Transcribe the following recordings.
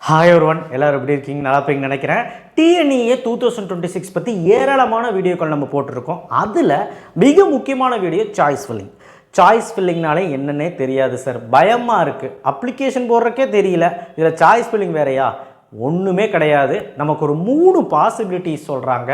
Hi ஒருவன் எல்லோரும் எப்படி இருக்கீங்க? நல்லா இருப்பீங்கன்னு நினைக்கிறேன். டிஎன்இஏ 2026 பற்றி ஏராளமான வீடியோக்கள் நம்ம போட்டிருக்கோம். அதில் மிக முக்கியமான வீடியோ சாய்ஸ் ஃபில்லிங். சாய்ஸ் ஃபில்லிங்னாலே என்னன்னே தெரியாது சார், பயமாக இருக்குது, அப்ளிகேஷன் போடுறக்கே தெரியல, இதில் சாய்ஸ் ஃபில்லிங் வேறையா? ஒன்றுமே கிடையாது. நமக்கு ஒரு 3 பாசிபிலிட்டிஸ் சொல்கிறாங்க.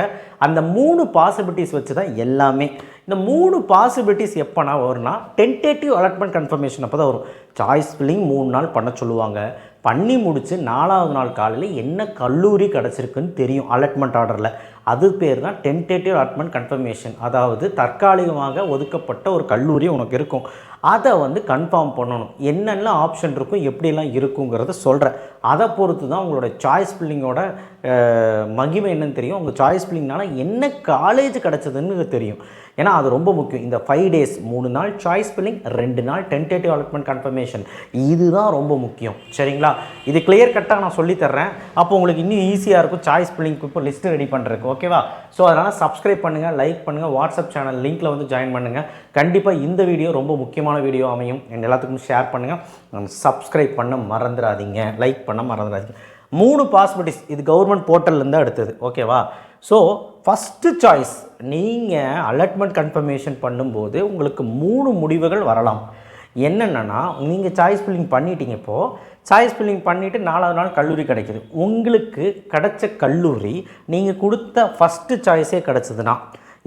அந்த 3 பாசிபிலிட்டிஸ் வச்சு தான் எல்லாமே. இந்த 3 பாசிபிலிட்டிஸ் எப்போனா வரும்னா டென்டேட்டிவ் அலாட்மெண்ட் கன்ஃபர்மேஷன் அப்போ தான் வரும். சாய்ஸ் ஃபில்லிங் 3 நாள் பண்ண சொல்லுவாங்க. பண்ணி முடித்து 4வது நாள் காலையில் என்ன கல்லூரி கிடச்சிருக்குன்னு தெரியும் அலாட்மெண்ட் ஆர்டரில். அது பேர் தான் டென்டேட்டிவ் அலாட்மெண்ட் கன்ஃபர்மேஷன். அதாவது தற்காலிகமாக ஒதுக்கப்பட்ட ஒரு கல்லூரி உனக்கு இருக்கும், அதை கன்ஃபார்ம் பண்ணணும். என்னென்ன ஆப்ஷன் இருக்கும், எப்படிலாம் இருக்குங்கிறத சொல்கிறேன். அதை பொறுத்து தான் உங்களோட சாய்ஸ் ஃபில்லிங்கோட மகிமை என்னன்னு தெரியும். உங்கள் சாய்ஸ் ஃபில்லிங்னால என்ன காலேஜ் கிடச்சதுன்னு தெரியும். ஏன்னா அது ரொம்ப முக்கியம். இந்த 5 days 3 நாள் சாய்ஸ் ஃபில்லிங், 2 நாள் டென்டேட்டிவ் அலாட்மெண்ட் கன்ஃபர்மேஷன், இதுதான் ரொம்ப முக்கியம். சரிங்களா? இது கிளியர் கட்டாக நான் சொல்லித்தர்றேன். அப்போ உங்களுக்கு இன்னும் ஈஸியாக இருக்கும் சாய்ஸ் ஃபில்லிங்க்கு இப்போ லிஸ்ட்டு ரெடி பண்ணுறதுக்கு. ஓகேவா? ஸோ அதனால் சப்ஸ்கிரைப் பண்ணுங்கள், லைக் பண்ணுங்கள், வாட்ஸ்அப் சேனல் லிங்க்கில் ஜாயின் பண்ணுங்கள். கண்டிப்பாக இந்த வீடியோ ரொம்ப முக்கியமான வீடியோ அமையும். எல்லாத்துக்கும் ஷேர் பண்ணுங்கள், சப்ஸ்கிரைப் பண்ண மறந்துடாதீங்க, லைக் பண்ண மறந்துடாதீங்க. 3 பாசிபிலிட்டிஸ் இது கவர்மெண்ட் போர்ட்டல்லேருந்து எடுத்தது. ஓகேவா? ஸோ ஃபஸ்ட்டு சாய்ஸ், நீங்கள் அலாட்மெண்ட் கன்ஃபர்மேஷன் பண்ணும்போது உங்களுக்கு 3 முடிவுகள் வரலாம். என்னென்னா, நீங்கள் சாய்ஸ் ஃபில்லிங் பண்ணிட்டீங்க. இப்போது சாய்ஸ் ஃபில்லிங் பண்ணிவிட்டு 4வது நாள் கல்லூரி கிடைக்கிது. உங்களுக்கு கிடைச்ச கல்லூரி நீங்கள் கொடுத்த ஃபஸ்ட்டு சாய்ஸே கிடச்சிதுன்னா,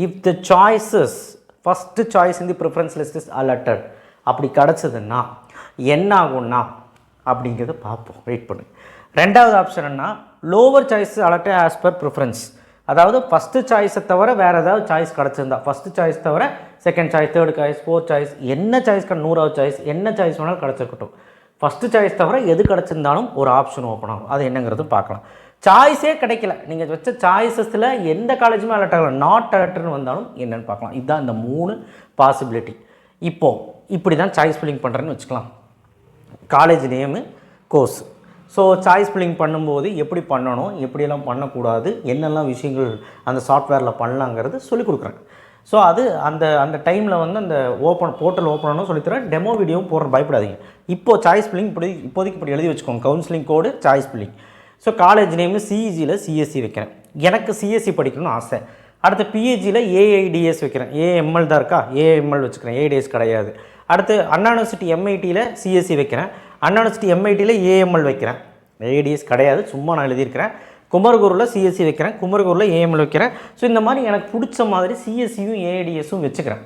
if the choices first choice இந்த ப்ரிஃபரன்ஸ் லிஸ்ட் இஸ் அலாட்டட் அப்படி கிடச்சதுன்னா என்ன ஆகும்னா அப்படிங்கிறத பார்ப்போம். வெயிட் பண்ணு. 2வது ஆப்ஷன் என்ன, lower choice allotted as per preference. அதாவது ஃபஸ்ட்டு சாய்ஸை தவிர வேறு ஏதாவது சாய்ஸ் கிடச்சிருந்தா, ஃபஸ்ட்டு சாய்ஸ் தவிர second choice, third choice, fourth choice, என்ன சாய்ஸ் 100வது சாய்ஸ், என்ன சாய்ஸ் வேணாலும் கிடச்சிருக்கட்டும். ஃபஸ்ட்டு சாய்ஸ் தவிர எது கிடச்சிருந்தாலும் ஒரு ஆப்ஷன் ஓப்பன் ஆகும். அது என்னங்கிறது பார்க்கலாம். சாய்ஸே கிடைக்கல, நீங்கள் வச்ச சாய்ஸஸில் எந்த காலேஜுமே அலர்ட் ஆகலை, நாட் அலர்ட்னு வந்தாலும் என்னென்னு பார்க்கலாம். இதுதான் இந்த 3 பாசிபிலிட்டி. இப்போது இப்படி தான் சாய்ஸ் ஃபில்லிங் பண்ணுறேன்னு வச்சுக்கலாம். College name, course. So choice filling பண்ணும்போது எப்படி பண்ணணும், எப்படியெல்லாம் பண்ணக்கூடாது, என்னெல்லாம் விஷயங்கள் அந்த சாஃப்ட்வேரில் பண்ணலாங்கிறது சொல்லிக் கொடுக்குறேன். ஸோ அது அந்த அந்த டைமில் அந்த போர்ட்டல் ஓப்பன் பண்ணணும் சொல்லித்தரேன். டெமோ வீடியோவும் போடுற, பயப்படாதீங்க. இப்போது சாய்ஸ் ஃபில்லிங் இப்போதைக்கு இப்படி எழுதி வச்சுக்கோங்க. Counselling code choice filling. So college name சிஇஜியில் சிஎஸ்சி வைக்கிறேன். எனக்கு சிஎஸ்சி படிக்கணும்னு ஆசை. அடுத்து பிஹெச்சியில் ஏஐடிஎஸ் வைக்கிறேன். ஏஎம்எல் தான் இருக்கா, ஏஎம்எல் வச்சுக்கிறேன், ஏஐடிஎஸ் கிடையாது. அடுத்து அண்ணா யூனிவர்சிட்டி எம்ஐடியில் சிஎஸ்சி வைக்கிறேன். அண்ணா யூனிவர்சிட்டி எம்ஐடியில் ஏஎம்எல் வைக்கிறேன். ஏஐடிஎஸ் கிடையாது, சும்மா நான் எழுதியிருக்கிறேன். குமரகுருவில் சிஎஸ்சி வைக்கிறேன், குமரகுருவில் ஏஎம்எல் வைக்கிறேன். ஸோ இந்த மாதிரி எனக்கு பிடிச்ச மாதிரி சிஎஸ்சியும் ஏஐடிஎஸும் வச்சுக்கிறேன்.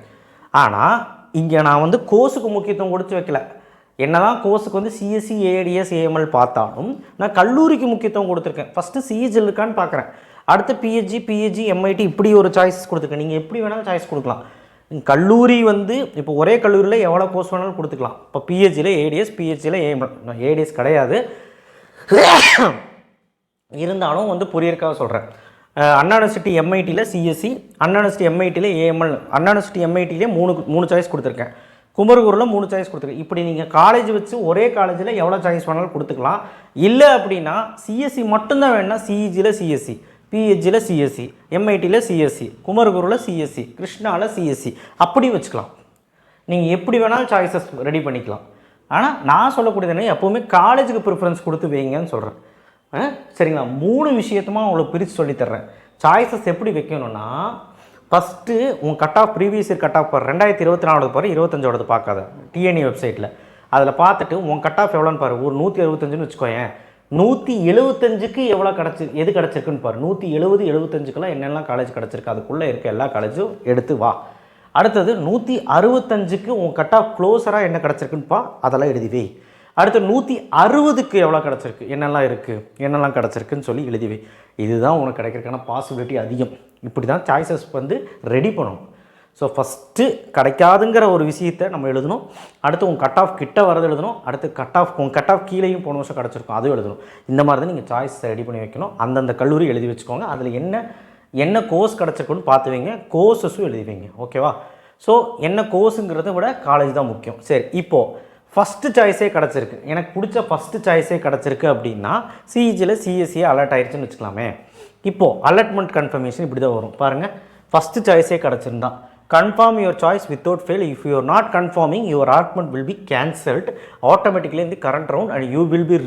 ஆனால் இங்கே நான் கோர்ஸுக்கு முக்கியத்துவம் கொடுத்து வைக்கல. என்ன தான் கோர்ஸுக்கு சிஎஸ்சி ஏஐடிஎஸ் ஏஎம்எல் பார்த்தாலும் நான் கல்லூரிக்கு முக்கியத்துவம் கொடுத்துருக்கேன். ஃபஸ்ட்டு சிஹெச்எல் இருக்கான்னு பார்க்குறேன். அடுத்து பிஹெச்சி எம்ஐடி இப்படி ஒரு சாய்ஸ் கொடுத்துருக்கேன். நீங்கள் எப்படி வேணாலும் சாய்ஸ் கொடுக்கலாம். கல்லூரி இப்போ ஒரே கல்லூரியில் எவ்வளோ கோர்ஸ் வேணாலும் கொடுத்துக்கலாம். இப்போ பிஹெச்சியில் ஏடிஎஸ், பிஹெச்சியில் ஏஎம்எல். ஏடிஎஸ் கிடையாது, இருந்தாலும் புரியறக்காக சொல்கிறேன். அண்ணா யூனிவர்சிட்டி எம்ஐடியில் சிஎஸ்சி, அண்ணா யூனிவர்சிட்டி எம்ஐடியில் ஏஎம்எல், அண்ணா யூனிவர்சிட்டி எம்ஐடியிலே 3 சாய்ஸ் கொடுத்துருக்கேன். குமரகுருவில் 3 சாய்ஸ் கொடுத்துருக்கேன். இப்படி நீங்கள் காலேஜ் வச்சு ஒரே காலேஜில் எவ்வளோ சாய்ஸ் வேணாலும் கொடுத்துக்கலாம். இல்லை அப்படின்னா சிஎஸ்சி மட்டும்தான் வேணும்னா சிஇஜியில் சிஎஸ்சி, பிஹெச்சியில் சிஎஸ்சி, எம்ஐடியில் சிஎஸ்சி, குமரகுருவில் சிஎஸ்சி, கிருஷ்ணாவில் சிஎஸ்சி, அப்படி வச்சுக்கலாம். நீங்கள் எப்படி வேணாலும் சாய்ஸஸ் ரெடி பண்ணிக்கலாம். ஆனால் நான் சொல்லக்கூடியது என்ன, எப்போவுமே காலேஜுக்கு ப்ரிஃபரன்ஸ் கொடுத்து வைங்கன்னு சொல்கிறேன். சரிங்களா? 3 விஷயத்துமா உங்களுக்கு பிரித்து சொல்லித்தர்றேன். சாய்ஸஸ் எப்படி வைக்கணும்னா, ஃபஸ்ட்டு உங்கள் cut off previous year cut off 2024 பாரு, 25ஓடது பார்க்காத டிஎன்இ வெப்சைட்டில். அதில் பார்த்துட்டு உங்கள் கட் ஆஃப் எவ்வளோன்னு பாரு. ஒரு 175ன்னு வச்சுக்கோயேன். 175க்கு எவ்வளோ எது கிடச்சிருக்குன்னு பாரு. 170, 75க்கெல்லாம் என்னெல்லாம் காலேஜ் கிடச்சிருக்கு, அதுக்குள்ளே இருக்க எல்லா காலேஜும் எடுத்து வா. அடுத்தது 165க்கு உங்கள் கட் ஆஃப் க்ளோஸராக என்ன கிடச்சிருக்குன்னு பா, அதெல்லாம் எழுதி வை. அடுத்து 160க்கு எவ்வளோ கிடச்சிருக்கு, என்னெல்லாம் இருக்குது, என்னெல்லாம் கிடச்சிருக்குன்னு சொல்லி எழுதி வை. இதுதான் உனக்கு கிடைக்கிறதுக்கான பாசிபிலிட்டி அதிகம். இப்படி தான் சாய்ஸஸ் ரெடி பண்ணணும். ஸோ ஃபஸ்ட்டு கிடைக்காதுங்கிற ஒரு விஷயத்தை நம்ம எழுதணும். அடுத்து உங்கள் கட் ஆஃப் கிட்ட வரது எழுதணும். அடுத்து உங்கள் கட் ஆஃப் கீழேயும் போன வருஷம் கிடச்சிருக்கும், அதுவும் எழுதணும். இந்த மாதிரி தான் நீங்கள் சாய்ஸ் ரெடி பண்ணி வைக்கணும். அந்தந்த கல்லூரி எழுதி வச்சுக்கோங்க. அதில் என்ன கோர்ஸ் கிடச்சிருக்குன்னு பார்த்து வைங்க. கோர்ஸஸும் எழுதி வைங்க. ஓகேவா? ஸோ என்ன கோர்ஸுங்கிறத விட காலேஜ் தான் முக்கியம். சரி, இப்போது ஃபஸ்ட்டு சாய்ஸே கிடச்சிருக்கு, எனக்கு பிடிச்ச ஃபஸ்ட்டு சாய்ஸே கிடச்சிருக்கு அப்படின்னா சிஇஜியில் சிஎஸ்சியை அலர்ட் ஆகிடுச்சுன்னு வச்சுக்கலாமே. இப்போது அலாட்மெண்ட் கன்ஃபர்மேஷன் இப்படி தான் வரும் பாருங்கள். ஃபஸ்ட்டு சாய்ஸே கிடச்சிருந்தான் confirm your choice without fail. If you are not confirming, your allotment will be cancelled automatically in the current round and you will be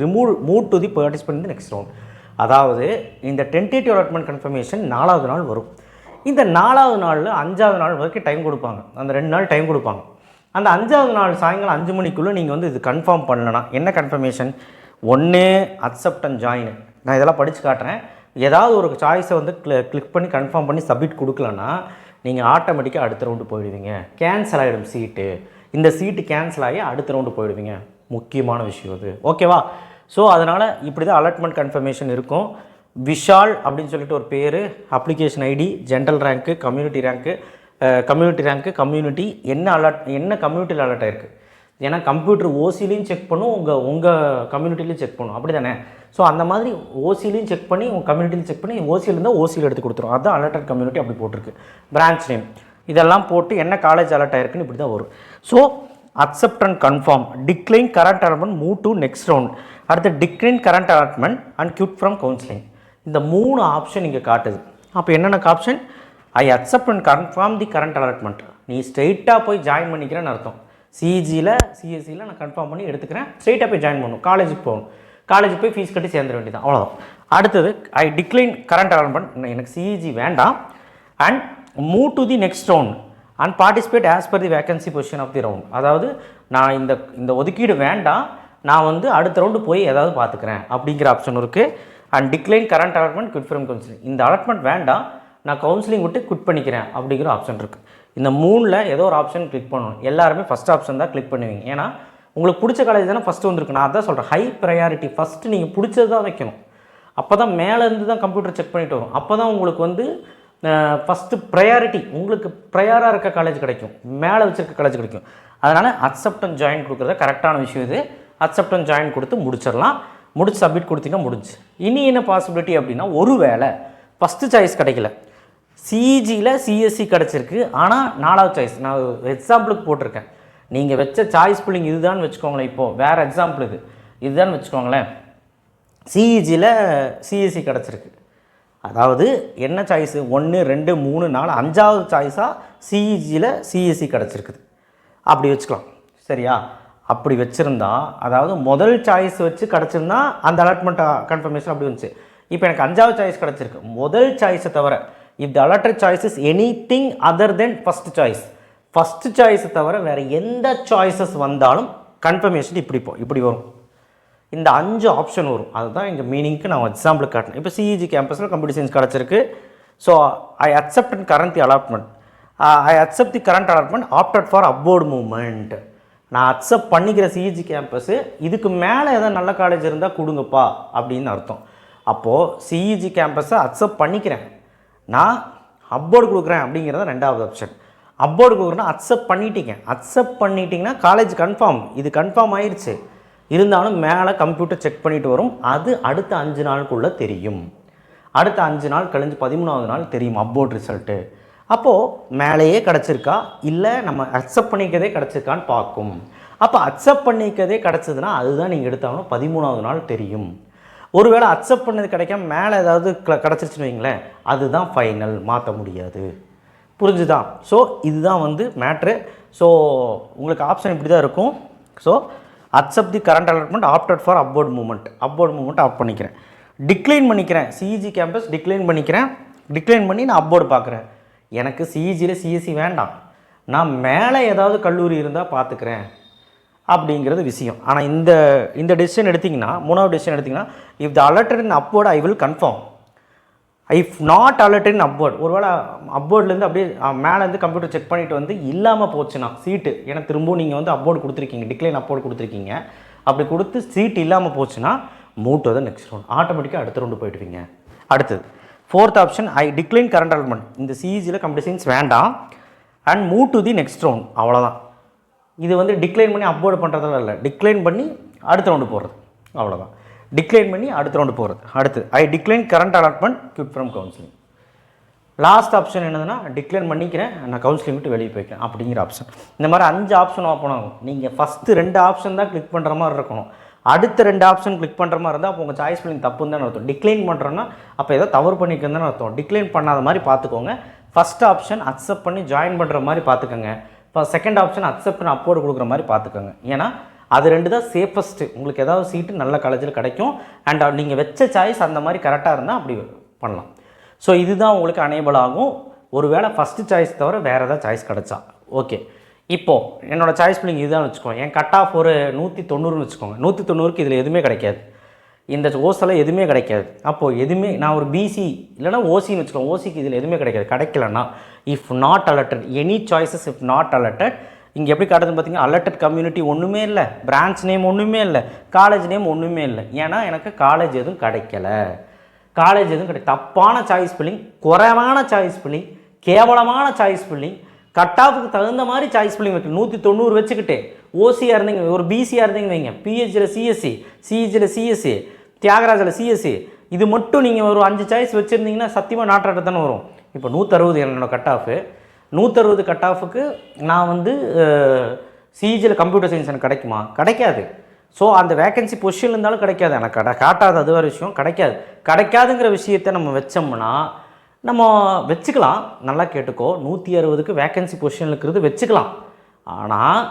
moved to the participant in the next round. அதாவது இந்த tentative allotment confirmation 4வது நாள் வரும். இந்த 4வது நாளில் 5வது நாள் வரைக்கும் டைம் கொடுப்பாங்க. அந்த 2 நாள் டைம் கொடுப்பாங்க. அந்த 5வது நாள் சாயங்காலம் 5 மணிக்குள்ளே நீங்கள் வந்து இது கன்ஃபார்ம் பண்ணலன்னா என்ன கன்ஃபர்மேஷன்? ஒன்று அக்செப்ட் அண்ட் ஜாயின். நான் இதெல்லாம் படித்து காட்டுறேன். ஏதாவது ஒரு சாய்ஸை வந்து கிளிக் பண்ணி கன்ஃபார்ம் பண்ணி சப்மிட் கொடுக்கலன்னா நீங்கள் ஆட்டோமேட்டிக்காக அடுத்த ரவுண்டு போயிடுவீங்க. கேன்சல் ஆகிடும் சீட்டு. இந்த சீட்டு கேன்சல் ஆகி அடுத்த ரவுண்டு போயிடுவீங்க. முக்கியமான விஷயம் அது. ஓகேவா? ஸோ அதனால் இப்படி தான் அலாட்மெண்ட் கன்ஃபர்மேஷன் இருக்கும். விஷால் அப்படின்னு சொல்லிட்டு ஒரு பேர், application ID, general rank, community rank, community என்ன கம்யூனிட்டியில் அலாட் ஆகிருக்கு. ஏன்னா கம்ப்யூட்டர் ஓசிலையும் செக் பண்ணும், உங்கள் கம்யூனிட்டிலையும் செக் பண்ணும். அப்படி தானே? ஸோ அந்த மாதிரி ஓசிலையும் செக் பண்ணி உங்கள் கம்யூனிட்டிலையும் செக் பண்ணி ஓசியில் இருந்தால் ஓசியில் எடுத்து கொடுத்துரும். அதுதான் அலர்டட் கம்யூனிட்டி அப்படி போட்டிருக்கு. பிரான்ச் நேம் இதெல்லாம் போட்டு என்ன காலேஜ் அலர்ட் ஆகிருக்குன்னு இப்படி தான் வரும். So accept and confirm, decline current allotment, move to next round. அடுத்து decline current allotment and quit from counselling. இந்த 3 ஆப்ஷன் இங்கே காட்டுது. அப்போ என்னென்ன ஆப்ஷன்? I accept and confirm the current allotment. நீ ஸ்ட்ரெயிட்டாக போய் ஜாயின் பண்ணிக்கிறேன்னு அர்த்தம். சிஇஜியில் சிஎஸ்சியில் நான் கன்ஃபார்ம் பண்ணி எடுத்துக்கிறேன், ஸ்ட்ரெயிட்டாக போய் ஜாயின் பண்ணணும். காலேஜுக்கு போகணும், காலேஜுக்கு போய் ஃபீஸ் கட்டி சேர்ந்துட வேண்டியதான், அவ்வளோதான். அடுத்தது ஐ டிக்ளைன் கரண்ட் அலாட்மெண்ட், எனக்கு சிஇஜி வேண்டாம், and move to the next round and participate as per the vacancy position of the round. அதாவது நான் இந்த ஒதுக்கீடு வேண்டாம், நான் வந்து அடுத்த ரவுண்டு போய் ஏதாவது பார்த்துக்கிறேன் அப்படிங்கிற ஆப்ஷன் இருக்குது. And decline current allotment, quit from counselling. இந்த அலாட்மெண்ட் வேண்டாம், நான் கவுன்சிலிங் விட்டு குவிட் பண்ணிக்கிறேன் அப்படிங்கிற ஆப்ஷன் இருக்குது. இந்த 3ல் ஏதோ ஒரு ஆப்ஷன் கிளிக் பண்ணணும். எல்லாருமே ஃபஸ்ட் ஆப்ஷன் தான் கிளிக் பண்ணுவீங்க. ஏன்னா உங்களுக்கு பிடிச்ச காலேஜ் தானே ஃபஸ்ட்டு வந்திருக்கு. நான் அதான் சொல்கிறேன், ஹை ப்ரையாரிட்டி. ஃபஸ்ட்டு நீங்கள் பிடிச்சது தான் வைக்கணும். அப்போ தான் மேலேருந்து தான் கம்ப்யூட்டர் செக் பண்ணிட்டு வரும். அப்போ தான் உங்களுக்கு வந்து ஃபஸ்ட்டு ப்ரையாரிட்டி, உங்களுக்கு ப்ரையாராக இருக்க காலேஜ் கிடைக்கும், மேலே வச்சுருக்க காலேஜ் கிடைக்கும். அதனால் அக்செப்ட் அண்ட் ஜாயின் கொடுக்குறத கரெக்டான விஷயம் இது. அக்செப்ட் அண்ட் ஜாயின் கொடுத்து முடிச்சிடலாம். முடிச்சு சப்மிட் கொடுத்தீங்கன்னா முடிஞ்சு. இனி என்ன பாசிபிலிட்டி அப்படின்னா, ஒரு வேளை ஃபஸ்ட்டு சாய்ஸ் கிடைக்கல, சிஇஜியில் சிஎஸ்சி கிடச்சிருக்கு, ஆனால் 4வது சாய்ஸ். நான் எக்ஸாம்பிளுக்கு போட்டிருக்கேன். நீங்கள் வச்ச சாய்ஸ் புல்லிங் இதுதான் வச்சுக்கோங்களேன். இப்போது வேறு எக்ஸாம்பிள் இதுதான் வச்சுக்கோங்களேன். சிஇஜியில் சிஎஸ்சி கிடச்சிருக்கு. அதாவது என்ன சாய்ஸு? 1 2 3 4 5வது சாய்ஸாக சிஇஜியில் சிஎஸ்சி கிடச்சிருக்குது. அப்படி வச்சுக்கலாம், சரியா? அப்படி வச்சுருந்தா, அதாவது முதல் சாய்ஸ் வச்சு கிடச்சிருந்தா அந்த அலாட்மெண்ட் கன்ஃபர்மேஷன் அப்படி வந்துச்சு. இப்போ எனக்கு 5வது சாய்ஸ் கிடச்சிருக்கு. முதல் சாய்ஸை தவிர, if the allotted choice is anything other then first choice, first சாய்ஸை தவிர வேறு எந்த சாய்ஸஸ் வந்தாலும் கன்ஃபர்மேஷன் இப்படி வரும். இந்த 5 ஆப்ஷன் வரும். அதுதான் எங்கள் மீனிங்க்கு நான் எக்ஸாம்பிள் காட்டினேன். இப்போ சிஇஜி கேம்பஸில் கம்ப்யூட்டர் சயின்ஸ் கிடச்சிருக்கு. So I accept and current the allotment, I accept the current allotment opted for upward movement. நான் அக்செப்ட் பண்ணிக்கிற சிஇஜி கேம்பஸு, இதுக்கு மேலே ஏதாவது நல்ல காலேஜ் இருந்தால் கொடுங்கப்பா அப்படின்னு அர்த்தம். அப்போது சிஇஜி கேம்பஸை அக்செப்ட் பண்ணிக்கிறேன், நான் அப்வர்டு கொடுக்குறேன் அப்படிங்கிறத 2வது ஆப்ஷன். அப்வர்டு கொடுக்குறேன்னா அக்செப்ட் பண்ணிட்டீங்கன்னா காலேஜ் கன்ஃபார்ம், இது கன்ஃபார்ம் ஆயிடுச்சு. இருந்தாலும் மேலே கம்ப்யூட்டர் செக் பண்ணிட்டு வரும். அது அடுத்த 5 நாளுக்குள்ளே தெரியும். அடுத்த 5 நாள் கழிஞ்சு 13வது நாள் தெரியும் அப்வர்ட் ரிசல்ட்டு. அப்போது மேலேயே கிடச்சிருக்கா இல்லை நம்ம அக்செப்ட் பண்ணிக்கிறதே கிடச்சிருக்கான்னு பார்க்கும். அப்போ அக்செப்ட் பண்ணிக்கிறதே கிடச்சதுன்னா அதுதான் நீங்கள் எடுத்தாலும் 13வது நாள் தெரியும். ஒருவேளை அக்செப்ட் பண்ணது கிடைக்காம மேலே ஏதாவது கிடச்சிருச்சுன்னு வைங்களேன், அதுதான் ஃபைனல், மாற்ற முடியாது. புரிஞ்சுதான்? ஸோ இதுதான் வந்து மேட்ரு. ஸோ உங்களுக்கு ஆப்ஷன் இப்படி தான் இருக்கும். So accept the current allotment opted for upward movement off பண்ணிக்கிறேன். டிக்ளைன் பண்ணிக்கிறேன், சிஇஜி கேம்பஸ் டிக்ளைன் பண்ணி நான் அப்வர்டு பார்க்குறேன். எனக்கு சிஇஜியில் சிஎஸ்சி வேண்டாம், நான் மேலே ஏதாவது கல்லூரி இருந்தால் பார்த்துக்கிறேன் அப்படிங்கிறது விஷயம். ஆனால் இந்த டெசிஷன் எடுத்திங்கன்னா, 3வது டெசிஷன் எடுத்திங்கன்னா, if the alerted in upward I will confirm, if not alerted in upward. ஒருவேளை அப்வர்ட்லேருந்து அப்படியே மேலேருந்து கம்ப்யூட்டர் செக் பண்ணிவிட்டு வந்து இல்லாமல் போச்சுன்னா சீட்டு, ஏன்னா திரும்பவும் நீங்கள் வந்து அப்வர்டு கொடுத்துருக்கீங்க, டிக்ளைன் அப்வர்டு கொடுத்துருக்கீங்க, அப்படி கொடுத்து சீட் இல்லாமல் போச்சுன்னா move to the next round, ஆட்டோமேட்டிக்காக அடுத்த ரவுண்டு போயிடுவீங்க. அடுத்தது 4th ஆப்ஷன், ஐ டிக்ளைன் கரண்ட் அலாட்மெண்ட். இந்த சிஇஜியில் கம்ப்யூட்டர் சயின்ஸ் வேண்டாம் and move to the next round, அவ்வளோதான். இது வந்து டிக்ளைன் பண்ணி அப்வர்டு பண்ணுறதால இல்லை, டிக்ளைன் பண்ணி அடுத்த ரவுண்டு போகிறது, அவ்வளோதான். டிக்ளைன் பண்ணி அடுத்த ரவுண்டு போகிறது. அடுத்து I decline current allotment quit from counselling. Last option என்னதுன்னா, டிக்ளைன் பண்ணிக்கிறேன், நான் கவுன்சிலிங் விட்டு வெளியே போய்க்கிறேன் அப்படிங்கிற ஆப்ஷன். இந்த மாதிரி 5 ஆப்ஷன் ஓப்பன் ஆகும். நீங்கள் ஃபஸ்ட்டு 2 ஆப்ஷன் தான் கிளிக் பண்ணுற மாதிரி இருக்கணும். அடுத்த 2 ஆப்ஷன் கிளிக் பண்ணுற மாதிரி இருந்தால் அப்போ உங்கள் சாய்ஸ் பண்ணி தப்புன்னு தானே அர்த்தம். டிக்ளைன் பண்ணுறோன்னா அப்போ ஏதோ தவறு பண்ணிக்கிறதுன்னு அர்த்தம். டிக்ளைன் பண்ணாத மாதிரி பார்த்துக்கோங்க. ஃபஸ்ட் ஆப்ஷன் அக்செப்ட் பண்ணி ஜாயின் பண்ணுற மாதிரி பார்த்துக்கோங்க. இப்போ செகண்ட் ஆப்ஷன் அக்செப்ட் பண்ணி அப்போர்டு கொடுக்குற மாதிரி பார்த்துக்கோங்க. ஏன்னா அது ரெண்டு தான் சேஃபஸ்ட்டு. உங்களுக்கு ஏதாவது சீட்டு நல்ல காலேஜில் கிடைக்கும். அண்ட் நீங்கள் வச்ச சாய்ஸ் அந்த மாதிரி கரெக்டாக இருந்தால் அப்படி பண்ணலாம். ஸோ இதுதான் உங்களுக்கு அனேபிள் ஆகும். ஒருவேளை ஃபஸ்ட்டு சாய்ஸ் தவிர வேறு ஏதாவது சாய்ஸ் கிடச்சா ஓகே. இப்போது என்னோடய சாய்ஸ் பிள்ளைங்க இதுதான் வச்சுக்கோங்க. என் கட் ஆஃப் ஒரு 190ன்னு வச்சுக்கோங்க. 190க்கு இதில் எதுவுமே கிடைக்காது. இந்த ஓஸெல்லாம் எதுவுமே கிடைக்காது. அப்போது எதுவுமே நான் ஒரு பிசி இல்லைனா ஓசின்னு வச்சுக்கோங்க. ஓசிக்கு இதில் எதுவுமே கிடைக்காது. கிடைக்கலன்னா if not alerted any choices if not alerted இங்கே எப்படி காட்டுதுன்னு பார்த்தீங்கன்னா அலர்ட்டட் கம்யூனிட்டி ஒன்றுமே இல்லை, பிரான்ச் நேம் ஒன்றுமே இல்லை, காலேஜ் நேம் ஒன்றுமே இல்லை. ஏன்னா எனக்கு காலேஜ் எதுவும் கிடைக்கல. காலேஜ் எதுவும் தப்பான சாய்ஸ் பில்லிங், குறைவான சாய்ஸ் பில்லிங், கேவலமான சாய்ஸ் பில்லிங், கட் ஆஃபுக்கு தகுந்த மாதிரி சாய்ஸ் பில்லிங் வைக்க 190 வச்சுக்கிட்டு ஓசியாக இருந்தீங்க, ஒரு பிசியாக இருந்தீங்க வைங்க, பிஹெச்சில் சிஎஸ்சி, சிஹெச்சில் சிஎஸ்சி, தியாகராஜில் சிஎஸ்சி, இது மட்டும் நீங்கள் ஒரு 5 சாய்ஸ் வச்சுருந்தீங்கன்னா சத்தியமாக நாட்டாட்ட தானே வரும். இப்போ 160 என்னோடய கட் ஆஃபு. 160 கட் ஆஃபுக்கு நான் வந்து சிஜியில் கம்ப்யூட்டர் சயின்ஸ் எனக்கு கிடைக்குமா? கிடைக்காது. ஸோ அந்த வேக்கன்சி பொசிஷன் இருந்தாலும் கிடைக்காது. எனக்கு காட்டாது, அது வேறு விஷயம். கிடைக்காதுங்கிற விஷயத்தை நம்ம வச்சோம்னா நம்ம வச்சுக்கலாம். நல்லா கேட்டுக்கோ, 160க்கு வேக்கன்சி பொசிஷனில் இருக்கிறது வச்சுக்கலாம். ஆனால்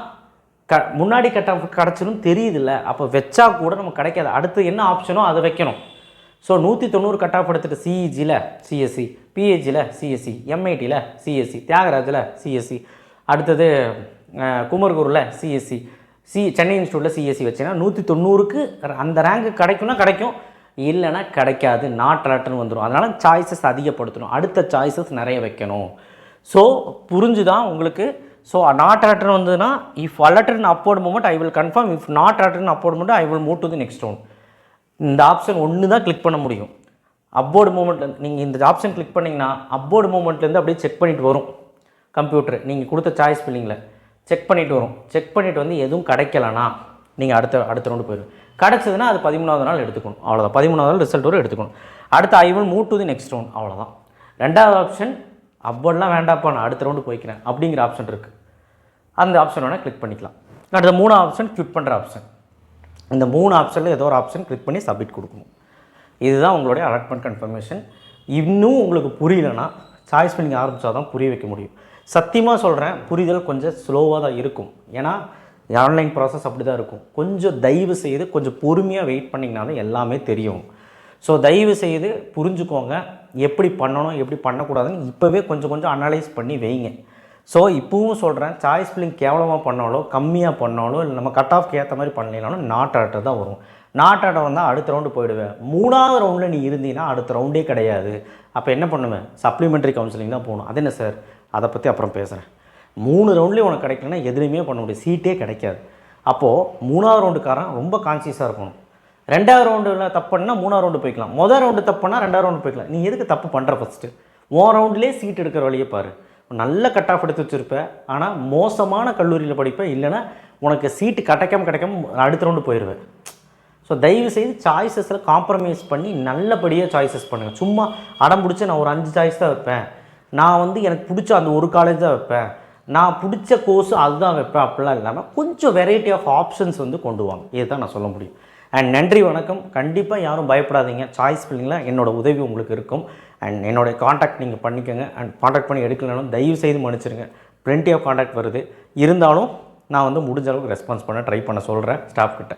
முன்னாடி கட் ஆஃப் கிடச்சிடும் தெரியுதில்ல, அப்போ வச்சா கூட நமக்கு கிடைக்காது. அடுத்து என்ன ஆப்ஷனோ அதை வைக்கணும். ஸோ 190 கட் ஆஃப் எடுத்துகிட்டு சிஇஜியில் சிஎஸ்சி, பிஹெச்சியில் சிஎஸ்சி, எம்ஐடியில் சிஎஸ்சி, தியாகராஜில் சிஎஸ்சி, அடுத்தது குமர்கூரில் சிஎஸ்சி, சென்னை இன்ஸ்டியூட்டில் சிஎஸ்சி வச்சுன்னா 190க்கு அந்த ரேங்க்கு கிடைக்கும்னா கிடைக்கும், இல்லைன்னா கிடைக்காது. நாட் அலர்ட்னு வந்துடும். அதனால் சாய்ஸஸ் அதிகப்படுத்தணும். அடுத்த சாய்ஸஸ் நிறைய வைக்கணும். ஸோ புரிஞ்சுதான் உங்களுக்கு. ஸோ நாட் அலர்ட்னு வந்ததுன்னா இஃப் அலர்ட்னு upward movement I will confirm, if not அலர்ட்னு upward movement I will move to the next round. இந்த ஆப்ஷன் ஒன்று தான் கிளிக் பண்ண முடியும். அப்போர்டு மூமெண்ட்டில் நீங்கள் இந்த ஆப்ஷன் கிளிக் பண்ணிங்கன்னா அப்போர்டு மூமெண்ட்லேருந்து அப்படியே செக் பண்ணிட்டு வரும் கம்ப்யூட்டர். நீங்கள் கொடுத்த சாய்ஸ் ஃபில்லிங்கில் செக் பண்ணிவிட்டு வரும். செக் பண்ணிவிட்டு வந்து எதுவும் கிடைக்கலனா நீங்கள் அடுத்த ரவுண்டு போயிடும். கிடச்சதுன்னா அது 13வது நாள் எடுத்துக்கணும். அவ்வளோதான். 13வது நாள் ரிசல்ட் வரும் எடுத்துக்கணும். அடுத்து ஐ will move to the next round. அவ்வளோதான். ரெண்டாவது ஆப்ஷன் அப்போர்டெலாம் வேண்டாப்பா நான் அடுத்த ரவுண்டு போய்க்கிறேன் அப்படிங்கிற ஆப்ஷன் இருக்குது. அந்த ஆப்ஷன் வேணால் கிளிக் பண்ணிக்கலாம். அடுத்த 3 ஆப்ஷன் கிளிக் பண்ணுற ஆப்ஷன். இந்த 3 ஆப்ஷனில் ஏதோ ஒரு ஆப்ஷன் கிளிக் பண்ணி சப்மிட் கொடுக்கணும். இதுதான் உங்களுடைய அலாட்மெண்ட் கன்ஃபர்மேஷன். இன்னும் உங்களுக்கு புரியலன்னா சாய்ஸ் ஃபில்லிங் ஆரம்பித்தா தான் புரிய வைக்க முடியும். சத்தியமாக சொல்கிறேன், புரிதல் கொஞ்சம் ஸ்லோவாக தான் இருக்கும். ஏன்னா ஆன்லைன் ப்ராசஸ் அப்படி தான் இருக்கும். கொஞ்சம் தயவு செய்து கொஞ்சம் பொறுமையாக வெயிட் பண்ணிங்கன்னா தான் எல்லாமே தெரியும். ஸோ தயவு செய்து புரிஞ்சுக்கோங்க, எப்படி பண்ணணும் எப்படி பண்ணக்கூடாதுன்னு இப்போவே கொஞ்சம் அனலைஸ் பண்ணி வைங்க. ஸோ இப்போவும் சொல்கிறேன், சாய்ஸ் ஃபில்லிங் கேவலமாக பண்ணாலோ கம்மியாக பண்ணாலோ இல்லை நம்ம கட் ஆஃப்க்கு ஏற்ற மாதிரி பண்ணலைனாலும் நாட் அலர்ட் தான் வரும். நாட் அலர்ட் வந்தால் அடுத்த ரவுண்டு போயிடுவேன். 3வது ரவுண்டில் நீ இருந்தீங்கன்னா அடுத்த ரவுண்டே கிடையாது. அப்போ என்ன பண்ணுவேன்? சப்ளிமெண்ட்ரி கவுன்சிலிங் தான் போகணும். அது என்ன சார்? அதை பற்றி அப்புறம் பேசுகிறேன். 3 ரவுண்ட்லேயும் உனக்கு கிடைக்கலன்னா எதுலையுமே பண்ண முடியாது, சீட்டே கிடைக்காது. அப்போது 3வது ரவுண்டுக்காரன் ரொம்ப கான்சியஸாக இருக்கணும். 2வது ரவுண்டில் தப்பு பண்ணால் 3வது ரவுண்டு போய்க்கலாம். மொதல் ரவுண்டு தப்பு பண்ணால் 2வது ரவுண்டு போய்க்கலாம். நீ எதுக்கு தப்பு பண்ணுற? ஃபஸ்ட்டு உன் ரவுண்ட்லேயே சீட் எடுக்கிற வழியை பாரு. நல்ல கட் ஆஃப் எடுத்து வச்சுருப்பேன், ஆனால் மோசமான கல்லூரியில் படிப்பேன், இல்லைனா உனக்கு சீட்டு கிடைக்காம அடுத்த ரவுண்டு போயிடுவேன். ஸோ தயவு செய்து சாய்ஸஸில் காம்ப்ரமைஸ் பண்ணி நல்லபடியாக சாய்ஸஸ் பண்ணுங்கள். சும்மா அடம் பிடிச்சி நான் ஒரு 5 சாய்ஸ் தான் வைப்பேன், நான் வந்து எனக்கு பிடிச்ச அந்த ஒரு காலேஜ் தான் வைப்பேன், நான் பிடிச்ச கோர்ஸு அதுதான் வைப்பேன் அப்படிலாம் இல்லாமல் கொஞ்சம் வெரைட்டி ஆஃப் ஆப்ஷன்ஸ் வந்து கொண்டு வாங்க. இதுதான் நான் சொல்ல முடியும். அண்ட் நன்றி, வணக்கம். கண்டிப்பாக யாரும் பயப்படாதீங்க. சாய்ஸ் ஃபில்லிங்கில் என்னோடய உதவி உங்களுக்கு இருக்கும். அண்ட் என்னோடய காண்டாக்ட் நீங்கள் பண்ணிக்கோங்க. அண்ட் காண்டாக்ட் பண்ணி எடுக்கலனாலும் தயவு செய்து மன்னிச்சிருங்க. பிளென்ட்டி ஆஃப் காண்டாக்ட் வருது, இருந்தாலும் நான் வந்து முடிஞ்ச அளவுக்கு ரெஸ்பான்ஸ் பண்ண ட்ரை பண்ண சொல்கிறேன் ஸ்டாஃப் கிட்ட.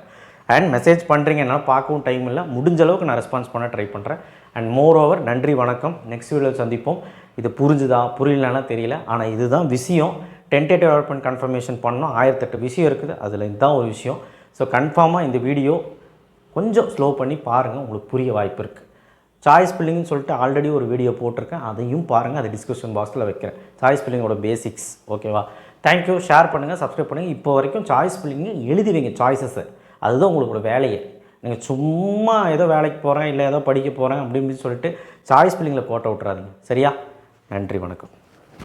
அண்ட் மெசேஜ் பண்ணுறீங்க, என்னால் பார்க்கவும் டைம் இல்லை, முடிஞ்ச அளவுக்கு நான் ரெஸ்பான்ஸ் பண்ண ட்ரை பண்ணுறேன். அண்ட் மோர் ஓவர் நன்றி, வணக்கம். நெக்ஸ்ட் வீடியோவில் சந்திப்போம். இது புரிஞ்சுதா புரியலன்னா தெரியல, ஆனால் இதுதான் விஷயம். டென்டேட்டிவ் அலாட்மெண்ட் கன்ஃபர்மேஷன் பண்ணோம், 1008 விஷயம் இருக்குது, அதில் இதுதான் ஒரு விஷயம். ஸோ கன்ஃபார்மாக இந்த வீடியோ கொஞ்சம் ஸ்லோ பண்ணி பாருங்கள், உங்களுக்கு புரிய வாய்ப்பு இருக்குது. சாய்ஸ் ஃபில்லிங்னு சொல்லிட்டு ஆல்ரெடி ஒரு வீடியோ போட்டிருக்கேன், அதையும் பாருங்கள். அதை டிஸ்கிரிப்ஷன் பாக்ஸில் வைக்கிறேன். சாய்ஸ் ஃபில்லிங்கோட பேசிக்ஸ். ஓகேவா? தேங்க்யூ. ஷேர் பண்ணுங்கள், சப்ஸ்கிரைப் பண்ணுங்கள். இப்போ வரைக்கும் சாய்ஸ் ஃபில்லிங்கு எழுதி வைங்க சாய்ஸஸை. அதுதான் உங்களோட வேலையை. நீங்கள் சும்மா ஏதோ வேலைக்கு போகிறேன் இல்லை ஏதோ படிக்க போகிறேன் அப்படின்னு சொல்லிட்டு சாய்ஸ் ஃபில்லிங்கில் போட்ட விட்றாதீங்க. சரியா? நன்றி, வணக்கம்.